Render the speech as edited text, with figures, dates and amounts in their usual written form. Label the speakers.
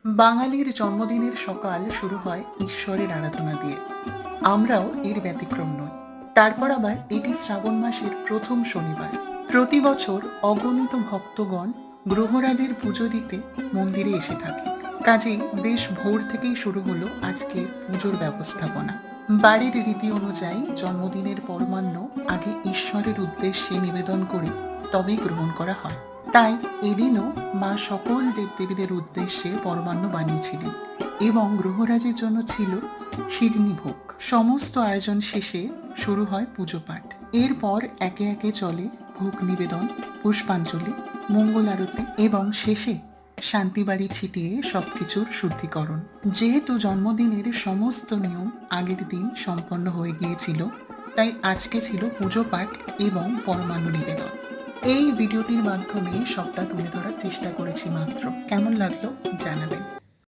Speaker 1: বাঙালির জন্মদিনের সকাল শুরু হয় ঈশ্বরের আরাধনা দিয়ে। আমরাও এর ব্যতিক্রম নই। তারপর আবার এটি শ্রাবণ মাসের প্রথম শনিবার। প্রতি বছর অগণিত ভক্তগণ গ্রহরাজের পুজো দিতে মন্দিরে এসে থাকে। কাজেই বেশ ভোর থেকেই শুরু হলো আজকে পুজোর ব্যবস্থাপনা। বাড়ির রীতি অনুযায়ী জন্মদিনের পরমান্ন আগে ঈশ্বরের উদ্দেশ্যে নিবেদন করে তবেই গ্রহণ করা হয়। তাই এদিনও মা সকল দেবদেবীদের উদ্দেশ্যে পরমান্ন বানিয়েছিলেন এবং গ্রহরাজের জন্য ছিল শিরনি ভোগ। সমস্ত আয়োজন শেষে শুরু হয় পুজো পাঠ। এরপর একে একে চলে ভোগ নিবেদন, পুষ্পাঞ্জলি, মঙ্গল আরতি এবং শেষে শান্তিবাড়ি ছিটিয়ে সবকিছুর শুদ্ধিকরণ। যেহেতু জন্মদিনের সমস্ত নিয়ম আগের দিন সম্পন্ন হয়ে গিয়েছিল, তাই আজকে ছিল পুজো পাঠ এবং পরমান্ন নিবেদন। এই ভিডিওটির মাধ্যমে সবটা তুলে ধরার চেষ্টা করেছি মাত্র। কেমন লাগলো জানাবেন।